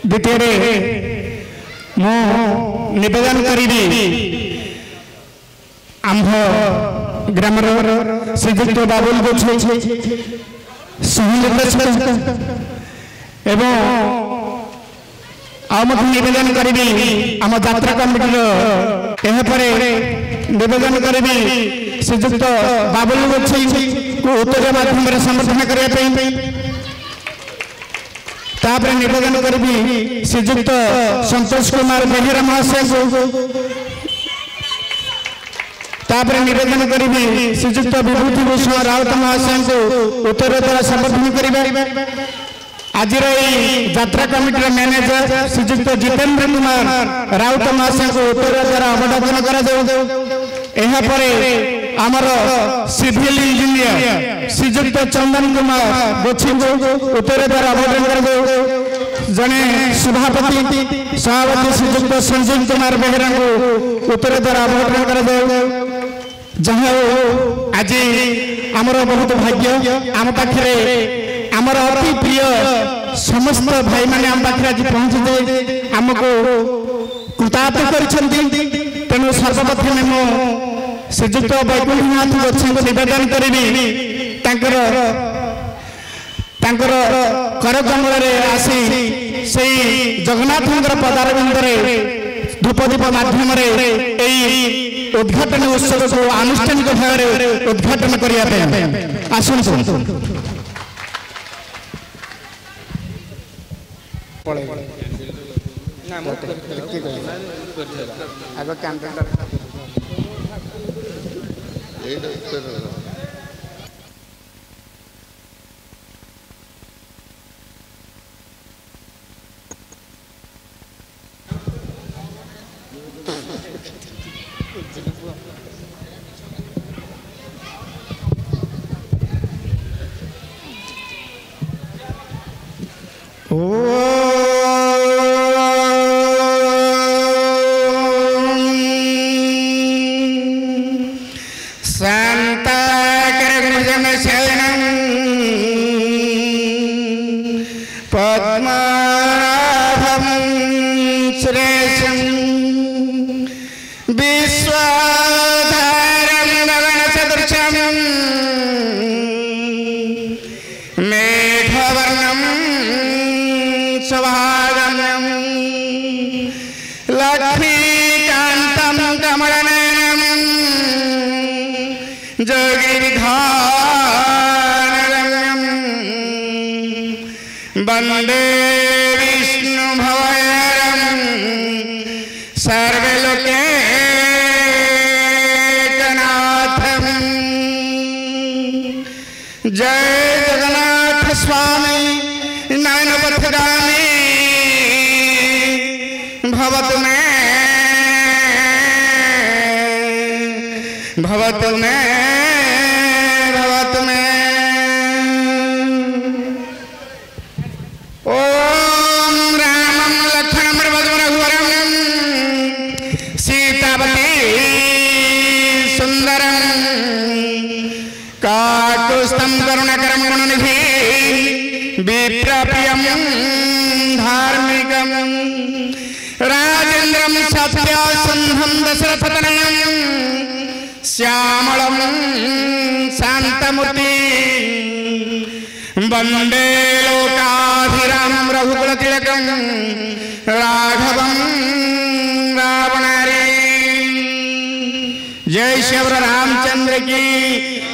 द्वितीय मु निवेदन करी आंभ ग्राम श्रीजुक्त बाबुल एवं निवेदन करी आम यात्रा कमिटी निवेदन करी श्रीजुक्त बाबुल को उत्तर माध्यम समर्थन करने निवेदन करी श्रीजुक्त संतोष कुमार बेहेरा महाशय को निवेदन करी श्रीजुक्त विभूति भूषण राउत महाशय को उत्तर द्वारा समर्थन करिबा। आज यात्रा कमिटी मैनेजर श्रीजुक्त जितेंद्र कुमार राउत महाशय को उत्तर द्वारा अवलोकन करा आमर सिविल इंजीनियर श्रीजुक्त चंदन कुमार गोछी को उत्तर द्वारा अवलोकन कर जने सभापति सभापति श्रीजुक्त संजीव कुमार बेहेरा को उत्तर द्वारा अवलोकन कर जहाँ आज आमर बहुत भाग्य आम पाखे आमर अति प्रिय समस्त भाई मैंने आम पाखे आज पहुँचे आमको कृतार्थ कर तेणु सर्वप्रथम मु श्रीजुक्त वैकुंठनाथ गोछी को निवेदन करी करकमल आसी से जगन्नाथ पदारविंद धूपदीप माध्यम उद्घाटन उत्सव को आनुष्ठानिक भाव में उद्घाटन करने आसु पद्मनाभं श्रेष्ठं विश्वधारं गगनसदृशं मेघवर्णं शोभागम्यं लक्ष्मीकान्तं कमलनयनं जगिरिधारगम्यं वन्दे विष्णु भवयरं सर्वलोकैकनाथं। जय जगन्नाथ स्वामी नयनपथगामी भवतु मे ओम रामं लक्ष्मणं रघुवरं सीतापति सुंदरं काकुत्स्थं करुणाकरं गुणनिधि विप्रप्रियं धार्मिकं राजेन्द्रं सत्यसन्धं दशरथतनयं श्यामलं शान्तमूर्ति वंदे लोकाभिरामं रघुकुलतिलकं राघवं रावणारी। जय श्री रामचंद्र की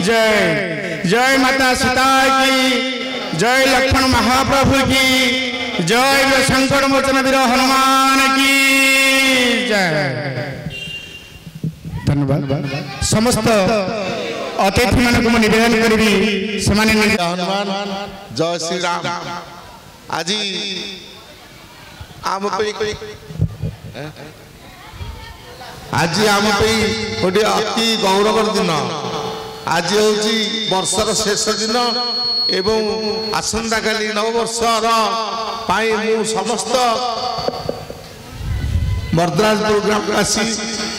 जय, जय माता सीता की जय, लक्ष्मण महाप्रभु की जय, संकट मोचन वीर हनुमान की जय। धन्यवाद। समस्त अतिथि मान को निवेदन करी हनुमान जय श्री राम। आज आम गोटे अति गौरवर दिन। आज हूँ वर्षर शेष दिन एवं आसंता काली नववर्षर समस्त मर्दराजपुर ग्रामवासी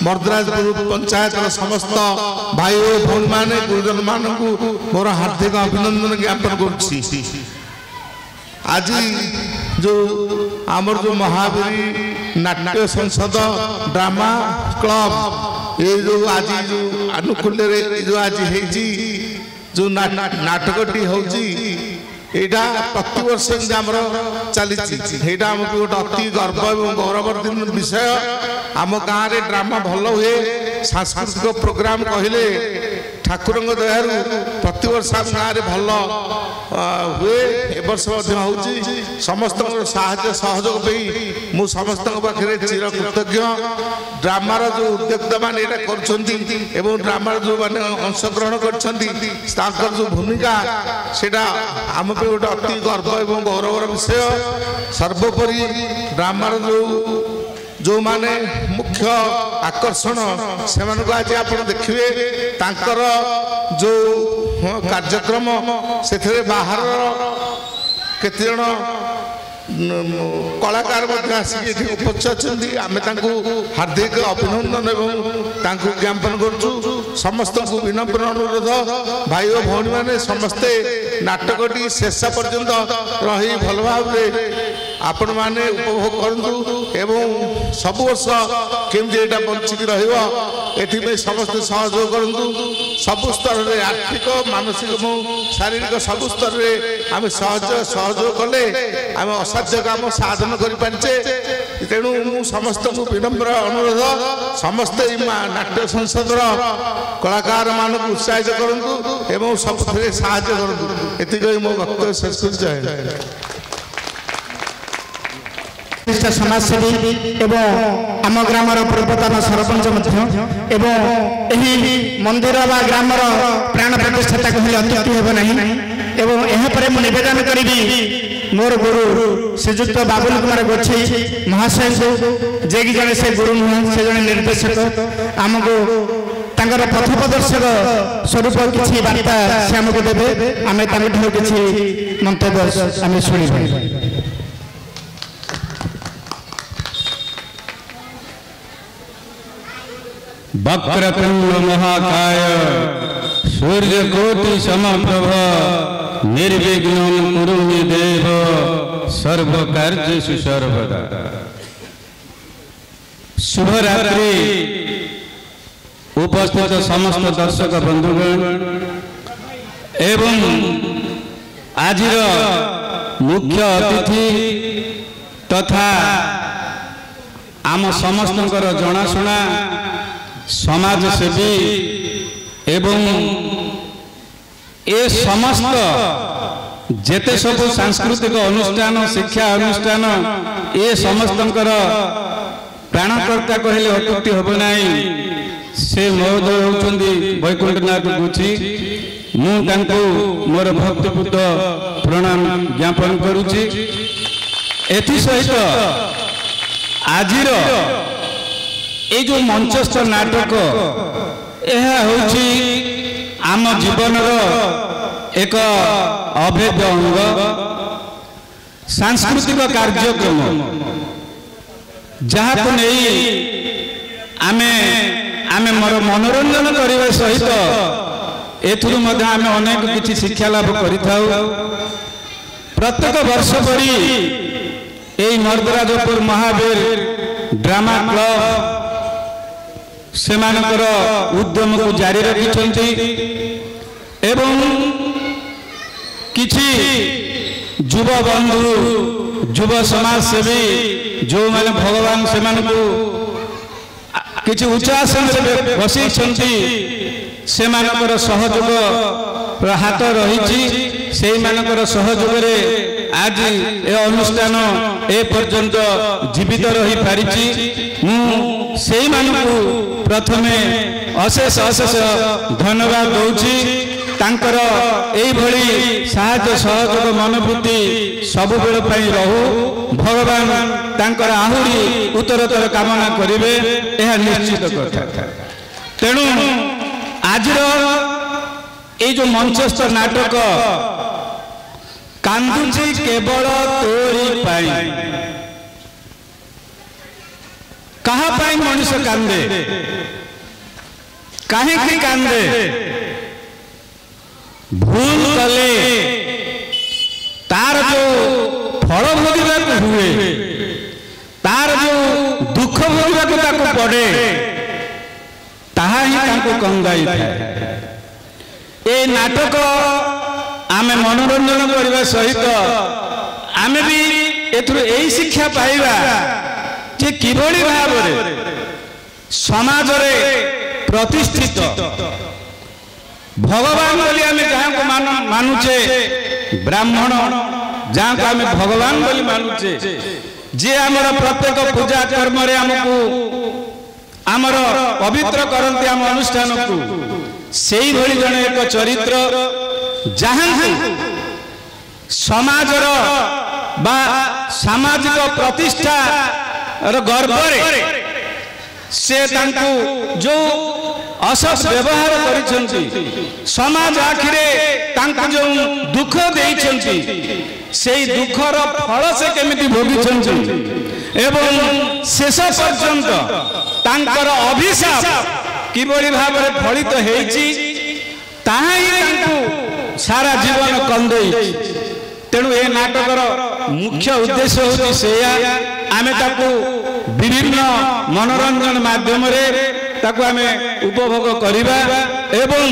मर्दराजपुर पंचायत समस्त भाई और भौणी माने गुरुजन मानक मोर हार्दिक अभिनंदन ज्ञापन करुछि। आज जो आमर जो महावीर नाट्य संसद ड्रामा क्लब ये जो आज जो अनुकूल जो आज जो नाटकटी होची एटा प्रति वर्ष आमर चली आमको गोटे अति गर्व और गौरवर्धन विषय। आम गाँव में ड्रामा भल हुए सांस्कृतिक प्रोग्राम कहले ठाकुर दयारू प्रति वर्ष आम गाँव में भल हुए ए वर्ष समस्त साहाय्य सहयोग मु समस्त पाखे चिर कृतज्ञ। ड्रामार जो उद्योक्ता मैंने कर ड्रामार जो मैंने अंशग्रहण कर जो भूमिका सेटा आम पे गोटे अति गर्व और गौरवर विषय। सर्वोपरि ड्रामार जो माने मुख्य आकर्षण से आज आप देखिए तांकर जो कार्यक्रम से बाहर केते जन कलाकार आसिक उपस्थित आम हार्दिक अभिनंदन और ज्ञापन करुँ। समस्त को विनम्र अनुरोध भाई और भौणी मैंने समस्ते नाटकटी शेष पर्यंत रही भल भाव आपण माने उपभोग करूँ एवं सब वर्ष केमती यहाँ बंचिक रही समस्त सहयोग करूँ। सब स्तर में आर्थिक मानसिक शारीरिक सब स्तर में आम सहयोग कले आम असाध्य काम साधन करें। तेणु मु समस्त को विनम्र अनुरोध समस्त नाट्य संसद कलाकार मानक उत्साहित करूँ एवं सब साहाय्य करूँ। ये मो वक्तव्य शेष कर समाजसेवी एवं आम ग्रामर पूर्वतन सरपंच मंदिर बा ग्रामर प्राण प्रतिष्ठा कहले अत्युक्ति हेब नहीं। एवं यहापर मुझे निवेदन करी मोर गुरु श्रीजुक्त बाबुल कुमार गोछी महाशय को जे कि जने से गुरु नुह से जने निर्देशक आमको तांकर पथ प्रदर्शक स्वरूप किसी वार्ता से आमको देवे आम किसी मंतव्य आम शुणु। वक्रतुंड महाकाय सूर्यकोटि समप्रभ निर्विघ्नं कुरु मे देव सर्वकार्येषु सर्वदा। शुभ रात्रि उपस्थित समस्त दर्शक बंधुगण एवं आज मुख्य अतिथि तथा आम समस्तंकर जनाशुना समाजसेवी एवं ए समस्त जेते सब सांस्कृतिक अनुष्ठान शिक्षा अनुष्ठान ए समस्तंकर प्राणकर्ता कहले अत्युक्ति होब नहीं। से महोदय होचंदी वैकुंठनाथ गुची मु तांको मोर भक्तिपूत प्रणाम ज्ञापन करूची। एथि सहित आजिर ये जो मंचस्थ नाटक यह होची आम जीवन एक अभेद्य अंग सांस्कृतिक कार्यक्रम जहाँ को नहीं आमे आमे मोर मनोरंजन करने सहित एथुरु मध्य आमे अनेक किछि शिक्षा लाभ करिथाउ। प्रत्येक वर्ष परी एई मर्दराजपुर महावीर ड्रामा क्लब सेमानकर उद्यम को जारी रखिछन्ति एवं किछि युवा बंधु युवा समाज सेवी जो माने भगवान सेमानकु किछि उच्च आसन रे बसिछन्ति सेमानकर सहयोग हाथ रही से मानकर सहयोग रे आज ए अनुष्ठान ए पर्यंत जीवित रही पारिछि। मु सेई मानकु प्रथमे अशेष अशेष धन्यवाद दउछि। तांकर एई भली साहाय्य सहयोग मनोवृत्ति सब बेल पई रहू। भगवान तांकर आहुरी उत्तरोत्तर कामना करिवे एहा निश्चित कथा। तेणु आजर ये जो मंचस्थ नाटक कांदुची केवल तोरी पाई कहा पाई मनुष्य कांदे कहीं कांदे भूल कले तार जो फल भोगवाक हुए तार जो दुख भोगवाक पड़े ताहा ही तांको कंगाई थाए। ए नाटक आमे मनोरंजन करने सहित आमे भी एथुर एही शिक्षा पाइबा जे किभली भाव समाज रे प्रतिष्ठित भगवान बोली आमे जहाँ को मानुचे ब्राह्मण जहाँ को आमे भगवान बोली मानुचे जे आमर प्रत्येक पूजा कर्म रे हमको आमर पवित्र करते आम अनुष्ठान को सेही भली जने एक चरित्र जहाँ समाज बा सामाजिक प्रतिष्ठा गर्व से जो असत व्यवहार करिसेंती समाज आखिरे तांको जो दुख देइसेंती सेही दुखर फल से केमिति भोगिसेंती एवं शेष पर्यंत तांकर अभिशाप किभली भाव में फलित हेइची ताहा ही तांको सारा जीवन कंदेई। तेणु ए नाटकर मुख्य उद्देश्य होती सेया आमे ताकू विभिन्न मनोरंजन माध्यम रे ताकू आमे उपभोग करिबा एवं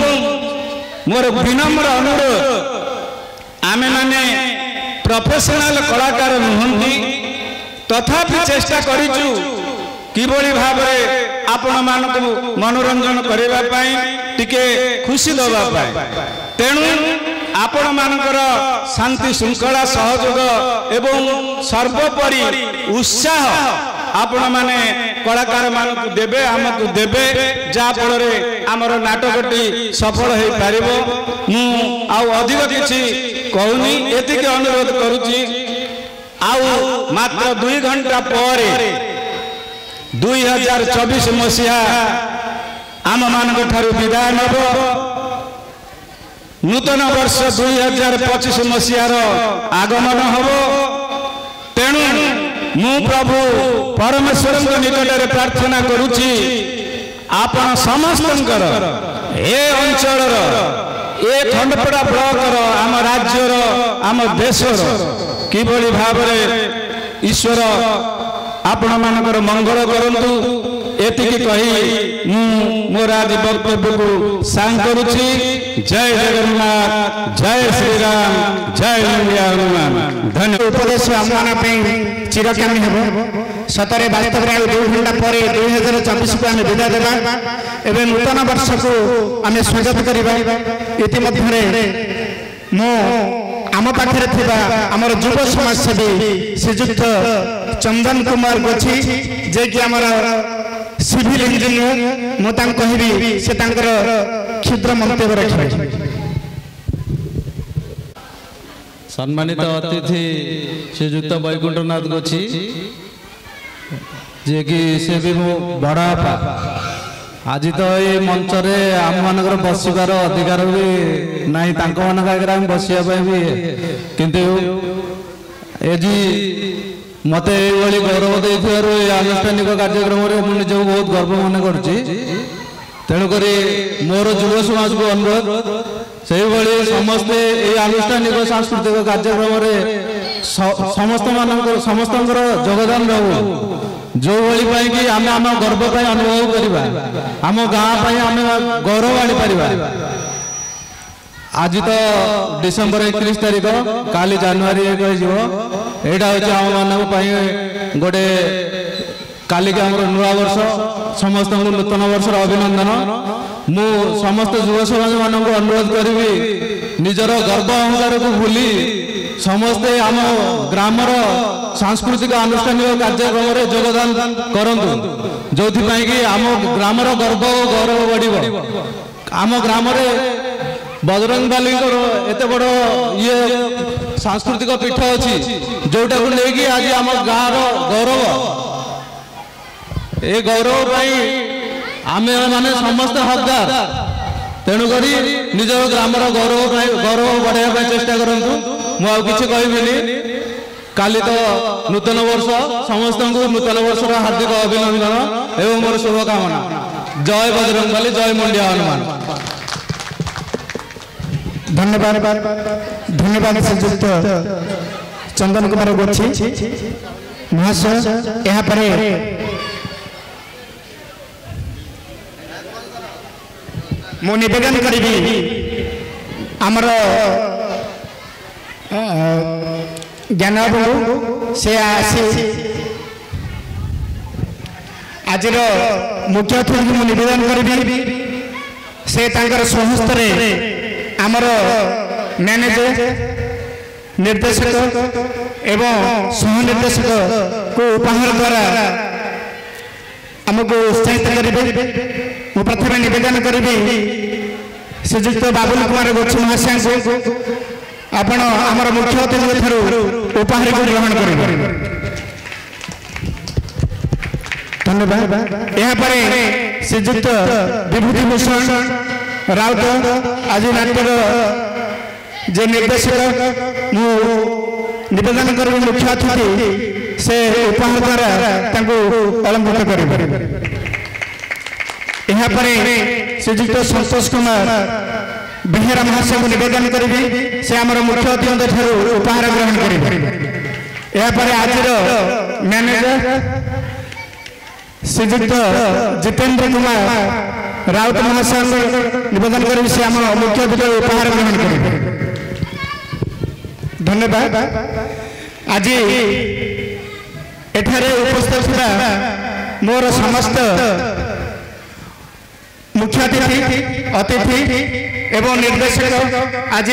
मोर विनम्र अनुरोध आमे माने प्रोफेशनल कलाकार नुहंती तथापि चेष्टा करिचु किभली भाव में आपण मानक मनोरंजन करबा पई टिके खुशी दबा पई। तेणु आपण मानकर शांति श्रृंखला सहयोग एवं सर्वोपरि उत्साह आपण माने कलाकार मानक देबे हमकु देबे जा फल रे हमर नाटकटी सफल होई पारिबो। मु आउ अधिक किछि कहूनी एतिके अनुरोध करूची आउ मात्र 2 घंटा पर 2024 मसीहा आम मानक ठारू विदाय नब नूतन वर्ष 2025 मसीहार आगमन हब। तेणु मु प्रभु परमेश्वर निकट में प्रार्थना करुची आपण समस्तंकर ए अंचल ए खंडपड़ा ब्लॉक आम राज्यर आम देशर किभली भाव ईश्वर आपण मानकर मंगल करंतु एतिकी कही मोर आज वक्तव्य को सांग करुची। जय जगन्नाथ जय श्री राम जय हनुमान। धन्यवाद। उपदेश आम चिरकामी हेब सतरे वास्तव 2 घंटा पर 2024 को आम विदा देवा एवं नूतन वर्ष को आम स्वागत करवा। इतिमध्य मो आम पाखे थिबा आमर युव समाजसेवी श्रीजुक्त चंदन कुमार गोछी जे कि आमर सिविल इंजीनियर मुझे कहबी से क्षुद्र मंतव्य रखे। सम्मानित अतिथि श्रीजुक्त वैकुंठनाथ गोछी जे कि से भी मो बड़ा आज तो ये मंच रे आम मानकर बसिबार अधिकार भी नहीं तांको मानक आगे आम बसिया भी किंतु एजी मते ये गौरव देथिबारु आनुष्ठानिक कार्यक्रम रे मु निज बहुत गर्व मन करछि। तेणुक मोर युव समाज को अनुरोध से समस्ते ये आनुष्ठानिक सांस्कृतिक कार्यक्रम रे समस्त योगदान रहू जो भाई कि आम आम गर्व अनुभव करवा आम गाँ आम गौरव आनी पारिबा। आज तो डिसेम्बर 31 तारीख काली जनवरी 1 यहाँ हूँ आम मान गोटे काली के नुआ वर्ष समस्त नूतन वर्ष अभिनंदन। मु समस्त युव समाज मान अनुरोध करी निजर गर्व अहंकार को भूली समस्ते आम ग्रामर सांस्कृतिक आनुष्ठानिक कार्यक्रम में योगदान करंतु जो कि आम ग्रामर गर्व गौरव बढ़। आम ग्राम बजरंग बाली एत बड़ ये सांस्कृतिक पीठ अच्छी जोटा को लेकिन आज आम गाँव गौरव ए गौरव आम मैंने समस्त हकदार। तेणुक निजर ग्रामर गौरव बढ़ाई चेष्टा करूँ। मुझे कहबिनी काली तो नूतन वर्ष समस्त को नूतन वर्ष हार्दिक अभिनंदन एवं मोर शुभकामना। जय बजरंगबली, जय मुंडिया हनुमान। धन्यवाद धन्यवाद श्रीजुक्त चंदन कुमार गोछी महाशय। यहाँ पर मु निवेदन करी आमर ज्ञान बाबू से आसी आज मुख्य अतिथि मु निवेदन करी से स्वहस्त आमर मैनेजर निर्देशक एवं सहनिर्देशक को उपहार द्वारा आमको उत्साहित करेंगे। मु प्रथम निवेदन करी श्रीजुक्त बाबुल कुमार गोछी महाशय को आपण आमर मुख्य अतिथि ठारू उपहार को ग्रहण करेंगे। धन्यवाद। यहाँ पर श्रीजुक्त विभूति भूषण राउत आज नाट्यर जे निर्देशक मु निवेदन कर मुख्य अतिथि से उपहार द्वारा अलंकृत करेंगे। यहाँ पर श्रीजुक्त संतोष कुमार बेहेरा महाशय को निवेदन करी से आमर मुख्य अतिथि ठारू उपहार ग्रहण करेंगे। यहाँ पर आज मैनेजर श्रीजुक्त जितेंद्र कुमार राउत महाशय निवेदन करी से आम मुख्य अतिथि उपहार ग्रहण करेंगे। धन्यवाद। आज एठारे उपस्थित मोर समस्त मुख्य अतिथि एवं निर्देशक आज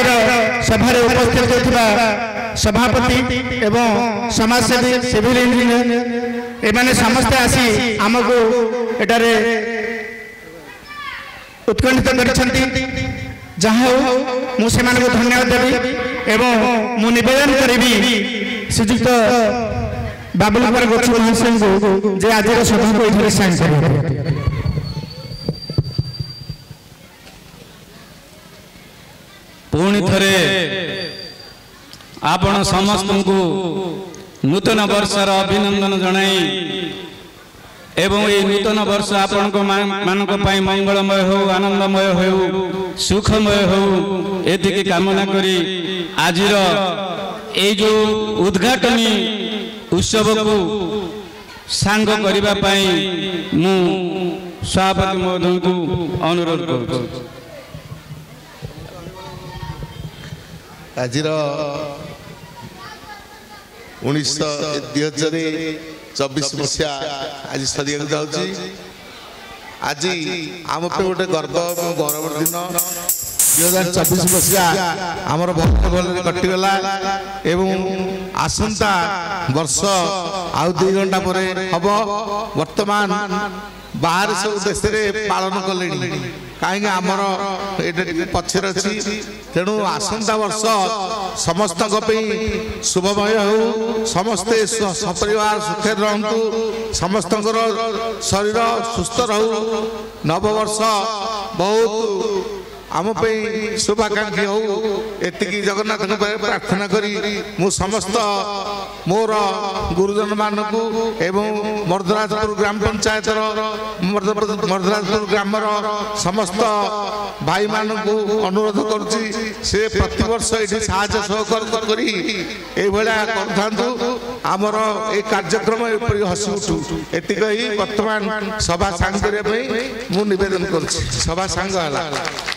सभा उपस्थित होता सभापति एवं समाजसेवी सिविल इंजीनियर एमाने समस्ते आसी आमको एटारे उत्कंठित करछंती। जहाँ मुझे धन्यवाद देवी एवं मु निवेदन करी श्रीजुक्त बाबुल कुमार गोछी महाशय को जे आज सभा को इधर साइन कर पुणी थरे आपण समस्त को नूतन वर्षर अभिनंदन जनाई एवं ये नूतन वर्ष आपण मानक मंगलमय हो, आनंदमय हो, सुखमय हो एतिकी कामना करी आज ये जो उद्घाटनी उत्सव को सांग करिबा पई मु सभापति महोदय को अनुरोध करूँ। आज 2024 मसीहा आज सरिया जाऊँगी। आज आम पे गोटे गर्व गौरव दिन 2024 मसीहा आमर बहुत भल कटिगला एवं आसंता वर्ष आउ 2 घंटा पर हम वर्तमान बाहर सब देश में पालन कले कहीं आमर पचर अच्छी तेणु आसंता वर्ष समस्त शुभमय हो, समस्ते सपरिवार सुखे रहतु, समस्त शरीर सुस्थ रहू, नववर्ष बहुत आम शुभाकांक्षी हो एतिकी जगन्नाथ प्रार्थना करी मु समस्त मोर गुरुजन मानक एवं मर्दराजपुर ग्राम पंचायत मर्दराजपुर ग्राम समस्त भाई मानक अनुरोध करुच्ची से प्रति वर्ष ये साहाय्य सहयोग करी आमर ए कार्यक्रम एपरी हसी उठू एतिक वर्तमान सभा सांग करने मु निवेदन कर सभा सांग है।